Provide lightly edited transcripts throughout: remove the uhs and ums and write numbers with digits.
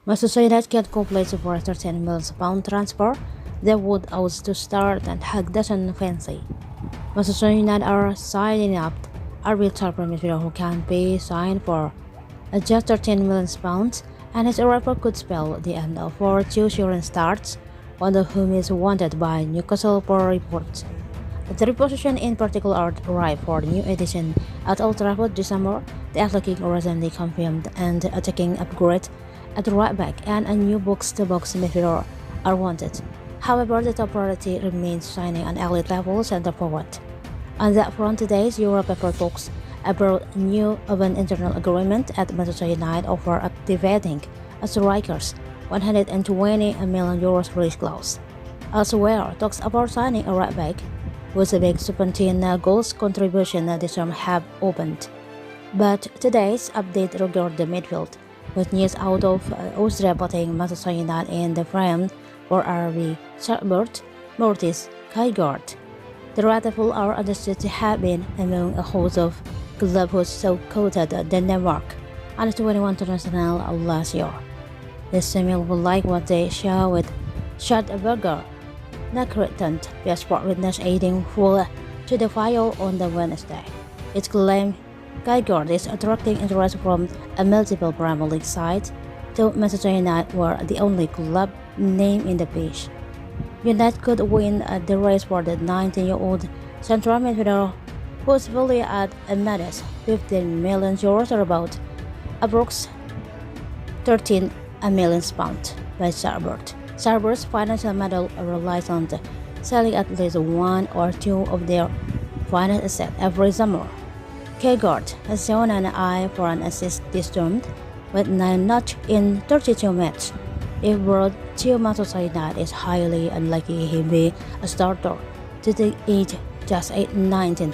Manchester United can complete for a £13 million transfer that would oust to start and Hag doesn't fancy. Manchester United are signing up a real top midfielder who can be signed for just £13 million, and his arrival could spell the end of 4 Turin starts, one of whom is wanted by Newcastle per reports. The reposition in particular are ripe for new edition at Old Trafford this summer. The Athletic recently confirmed an attacking upgrade at right back and a new box-to-box midfielder are wanted. However, the top priority remains signing an elite level centre forward. On that front, today's Euro paper talks about new of an internal agreement at Manchester United over activating a striker's €120 million release clause. Elsewhere, talks about signing a right back with a big 17 goals contribution this term have opened. But today's update regarding the midfield, with news out of Austria putting Manchester United in the frame for RB Schackbert, Mortis, Kajgaard. The Rataful are understood to have been among a host of clubs who so-quoted Denmark under 21 international last year. The Samuel will like what they show with Schadberger, Nakritant, via sport witness aiding full to the file on the Wednesday. It claimed Kajgaard is attracting interest from a multiple Premier League side, though Manchester United were the only club named in the pitch. United could win the race for the 19-year-old central midfielder, whose value at a modest €15 million or about approx £13 million by Schackbert. Schackbert's financial model relies on selling at least one or two of their finance assets every summer. Kajgaard has shown an eye for an assist this term, with 9 notch in 32 matches. If brought to Manchester United, it's highly unlikely he'll be a starter. To the age just 19,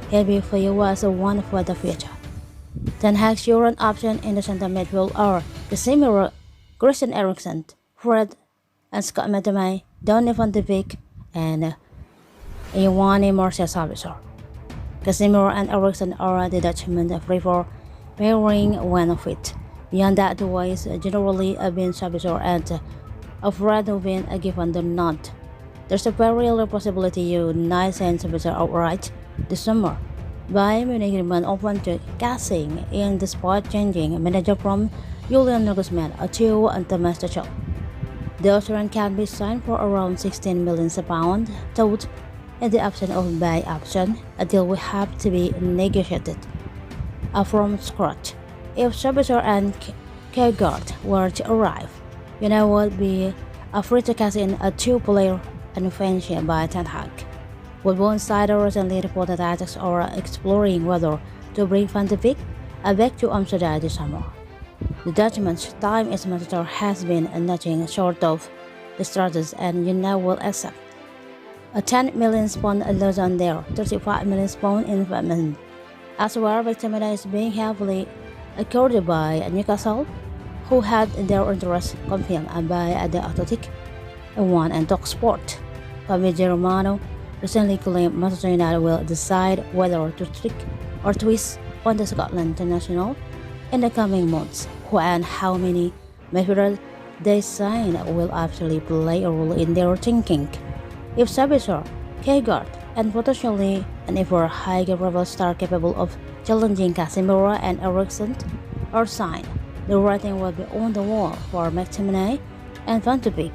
he'll be viewed as one for the future. Ten Hag's current option in the center midfield are Casemiro, Christian Eriksen, Fred, and Scott McTominay, Donny van de Beek, and Ioane Marcel Sabitzer. Casemiro and Eriksen are the Dutchman prefer pairing when fit. Beyond that, the ways generally have been Sabitzer and Fred have been given the nod. There's a very real possibility United send Sabitzer outright this summer. Bayern Munich remain open to casting in the spot-changing manager from Julian Nagelsmann to Thomas Tuchel. The Austrian can be signed for around £16 million, though in the absence of buy option, a deal will have to be negotiated from scratch. If Sabitzer and Kajgaard were to arrive, United would be free to cast in a two-player intervention by Ten Hag. Football Insider recently reported that Ajax are exploring whether to bring Van de Beek back to Amsterdam this summer. The Dutchman's time as Manchester has been nothing short of disastrous, and United will accept a £10 million loss on their £35 million investment. As well, McTominay is being heavily courted by Newcastle, who had their interest confirmed by the Athletic, One and Talksport. Fabrizio Romano recently claimed Manchester United will decide whether to trick or twist on the Scotland international in the coming months, and how many midfielders they sign will actually play a role in their thinking. If Sabitzer, Kajgaard, and potentially an ever high-level star capable of challenging Casemiro and Eriksen are signed, the writing will be on the wall for McTominay and Van de Beek.